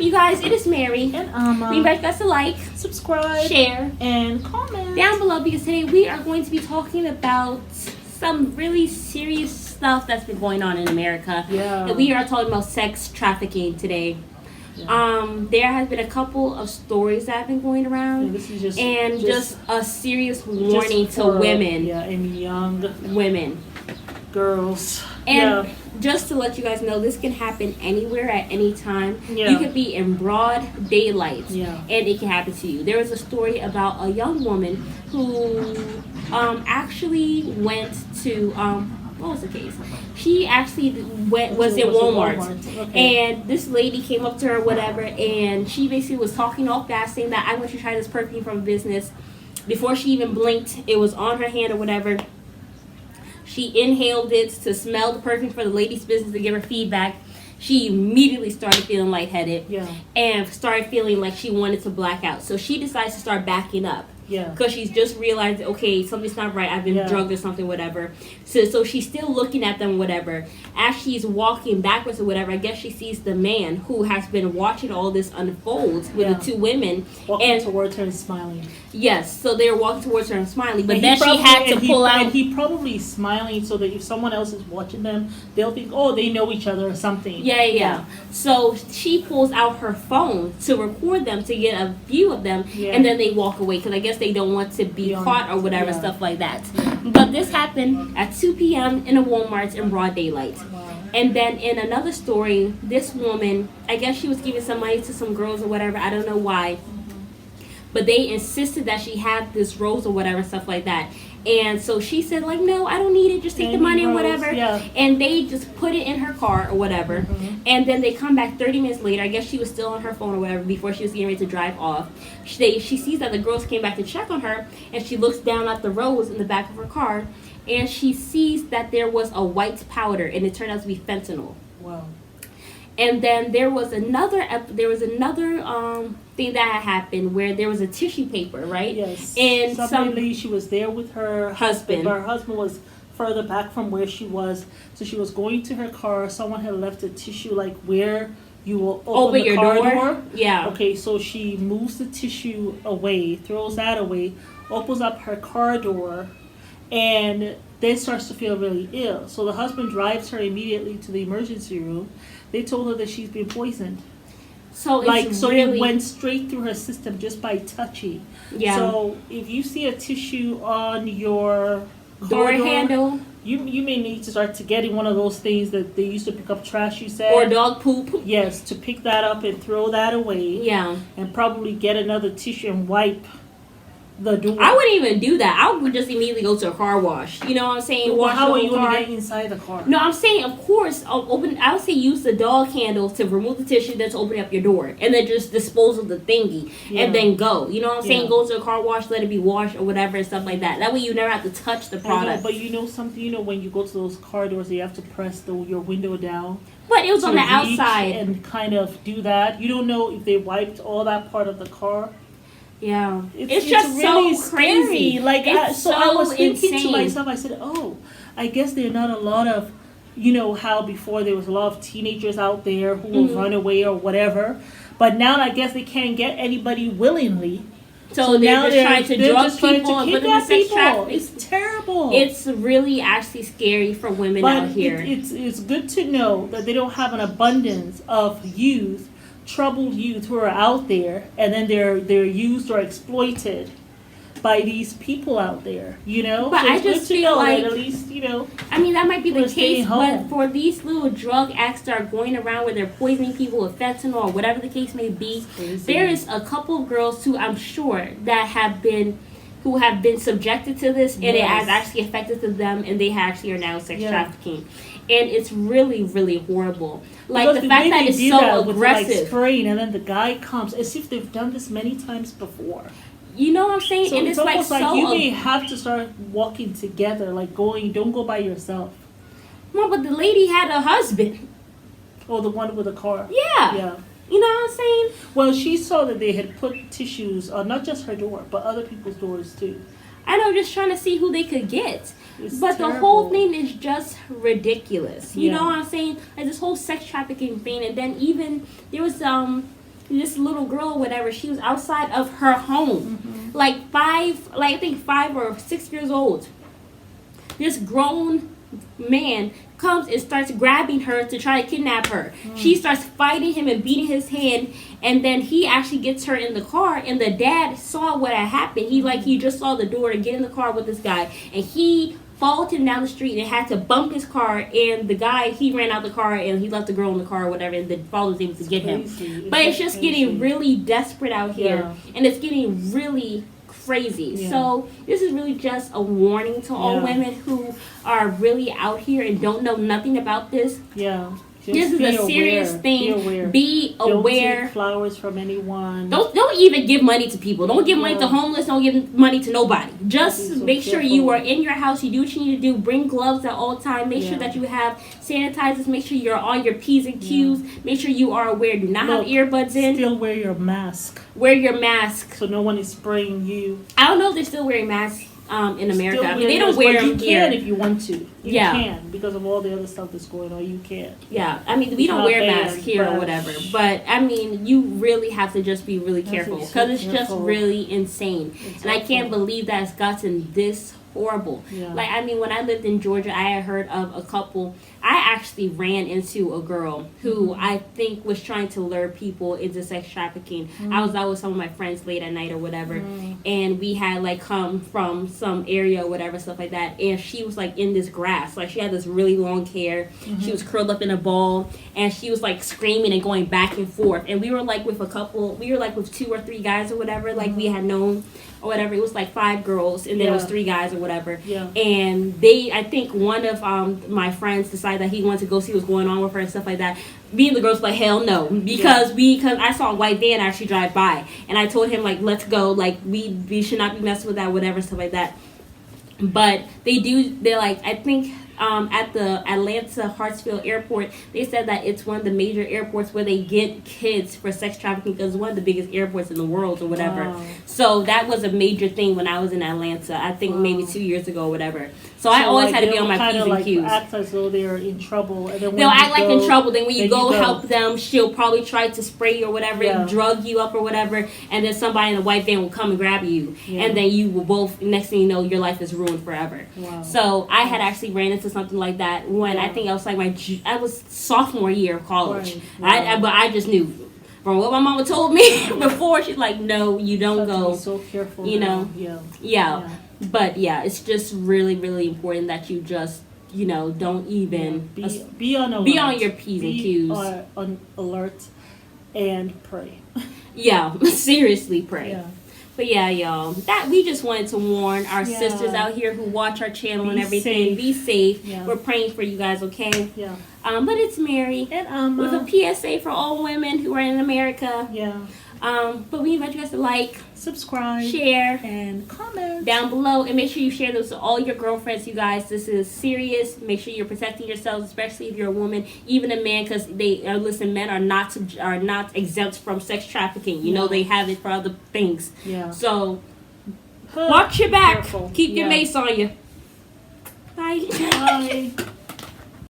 you guys? It is Mary. And Leave us a like, subscribe, share, and comment down below because today we are going to be talking about some really serious stuff that's been going on in America. Yeah. And we are talking about sex trafficking today. Yeah. There has been a couple of stories that have been going around, this is just a serious warning to for, women. Yeah, and young women, girls. And just to let you guys know, this can happen anywhere at any time. Yeah. You could be in broad daylight, Yeah. and it can happen to you. There was a story about a young woman who actually went to what was the case? She actually was in Walmart. Okay. And this lady came up to her, whatever, and she basically was talking all fast, saying that I want you to try this perfume from a business. Before she even blinked, it was on her hand or whatever. She inhaled it to smell the perfume for the lady's business to give her feedback. She immediately started feeling lightheaded and started feeling like she wanted to black out. So she decides to start backing up. Yeah. Because she's just realized, okay, something's not right. I've been drugged or something, whatever. So she's still looking at them, whatever. As she's walking backwards or whatever, I guess she sees the man who has been watching all this unfold with the two women. Walking towards her and smiling. Yes, so they're walking towards her and smiling. But then she had to pull out. And he probably smiling so that if someone else is watching them, they'll think, oh, they know each other or something. Yeah. So she pulls out her phone to record them to get a view of them. Yeah. And then they walk away because I guess they don't want to be caught or whatever, stuff like that. But this happened at 2 p.m. in a Walmart in broad daylight. Wow. And then in another story, this woman, I guess she was giving some money to some girls or whatever. I don't know why. But they insisted that she had this rose or whatever, stuff like that. And so she said, like, no, I don't need it. Just take the money or whatever. Yeah. And they just put it in her car or whatever. Mm-hmm. And then they come back 30 minutes later. I guess she was still on her phone or whatever before she was getting ready to drive off. She sees that the girls came back to check on her. And she looks down at the rose in the back of her car. And she sees that there was a white powder. And it turned out to be fentanyl. Wow. And then there was another thing that had happened where there was a tissue paper, right? Yes. And she was there with her husband. But her husband was further back from where she was. So she was going to her car. Someone had left a tissue like where you will open the your car door. Yeah. Okay, so she moves the tissue away, throws that away, opens up her car door, and then starts to feel really ill. So the husband drives her immediately to the emergency room. They told her that she's been poisoned. So it went straight through her system just by touching. Yeah. So if you see a tissue on your door handle, you may need to start to getting one of those things that they used to pick up trash. You said, or dog poop. Yes, to pick that up and throw that away. Yeah. And probably get another tissue and wipe the door. I wouldn't even do that. I would just immediately go to a car wash. You know what I'm saying? Well, how are you going to get inside the car? No, I'm saying, of course, I would say use the dog handle to remove the tissue, then to open up your door, and then just dispose of the thingy, and then go. You know what I'm saying? Go to a car wash, let it be washed or whatever and stuff like that. That way you never have to touch the product. But you know something? You know when you go to those car doors, you have to press your window down. But it was on the outside. And kind of do that. You don't know if they wiped all that part of the car. Yeah, it's just really so crazy. Like, I was thinking insane to myself, I said, oh, I guess there are not a lot of, how before there was a lot of teenagers out there who will run away or whatever. But now I guess they can't get anybody willingly. So they're just trying to drug people and put them in sex trafficking. It's terrible. It's really actually scary for women out here. It's good to know that they don't have an abundance of troubled youth who are out there, and then they're used or exploited by these people out there, But so I just feel like, at least, I mean, that might be the case, home. But for these little drug acts that are going around where they're poisoning people with fentanyl or whatever the case may be, there is a couple of girls who I'm sure that have been subjected to this, and it has actually affected them, and they actually are now sex trafficking. And it's really, really horrible. Like, because the fact that it's so aggressive. With, spraying, and then the guy comes as if they've done this many times before. You know what I'm saying? So and it's almost like you may have to start walking together, like don't go by yourself. Well, but the lady had a husband. Oh, the one with the car. Yeah. Yeah. You know what I'm saying? Well, she saw that they had put tissues on not just her door, but other people's doors too. I know, just trying to see who they could get. But terrible. The whole thing is just ridiculous. You know what I'm saying? Like this whole sex trafficking thing, and then even there was this little girl, whatever, she was outside of her home, like I think 5 or 6 years old. This grown man comes and starts grabbing her to try to kidnap her. She starts fighting him and beating his hand, and then he actually gets her in the car, and the dad saw what had happened. He just saw the door to get in the car with this guy, and he followed him down the street and had to bump his car, and the guy, he ran out the car and he left the girl in the car or whatever, and the father was able to get him. But it's just getting really desperate out here, and it's getting really crazy. So this is really just a warning to all women who are really out here and don't know nothing about this. This is a serious thing. Be aware. Don't take flowers from anyone. Don't even give money to people. Don't give money to homeless. Don't give money to nobody. Just make sure you are in your house. You do what you need to do. Bring gloves at all times. Make sure that you have sanitizers. Make sure you're on your P's and Q's. Make sure you are aware. Do not have earbuds in. Still wear your mask. Wear your mask. So no one is spraying you. I don't know if they're still wearing masks in America. I mean, they don't wear them here. You can if you want to. You can, because of all the other stuff that's going on. You can. Yeah, I mean, we don't wear masks here or whatever. But, I mean, you really have to just be really careful. Because it's just really insane. And I can't believe that it's gotten this horrible. Like, I mean, when I lived in Georgia, I had heard of a couple. I actually ran into a girl who I think was trying to lure people into sex trafficking. I was out with some of my friends late at night or whatever, and we had like come from some area or whatever, stuff like that, and she was like in this grass. Like, she had this really long hair. She was curled up in a ball, and she was like screaming and going back and forth. And we were like with a couple, we were like with 2 or 3 guys or whatever, like we had known or whatever. It was like 5 girls, and then it was 3 guys or whatever. And I think one of my friends decided that he wanted to go see what's going on with her and stuff like that. Me and the girls were like, hell no, because I saw a white van actually drive by, and I told him like, let's go, like we should not be messing with that, whatever, stuff like that. But they're like, I think at the Atlanta Hartsfield Airport, they said that it's one of the major airports where they get kids for sex trafficking, because it's one of the biggest airports in the world or whatever. So that was a major thing when I was in Atlanta, I think maybe 2 years ago or whatever. So I always had to be on my P's and Q's. Act as though they're in trouble. And then they'll act like in trouble. Then when you go help them, she'll probably try to spray you or whatever, and drug you up or whatever. And then somebody in a white van will come and grab you. And then you will both, next thing you know, your life is ruined forever. So I had actually ran into something like that when I think I was like I was sophomore year of college. But I just knew. From what my mama told me before, she's like, no, you don't go. Be so careful. You know? But it's just really, really important that you just, don't even be on alert. Be on your P's and Q's. On alert and pray. Seriously pray. But y'all, that we just wanted to warn our sisters out here who watch our channel and everything. Be safe. We're praying for you guys, okay? But it's Mary and with a PSA for all women who are in America. But we invite you guys to like, subscribe, share, and comment down below, and make sure you share this to all your girlfriends. You guys, this is serious. Make sure you're protecting yourselves, especially if you're a woman, even a man, because men are not exempt from sex trafficking. You know, they have it for other things. So watch your back. Careful. Keep your mace on you. Bye.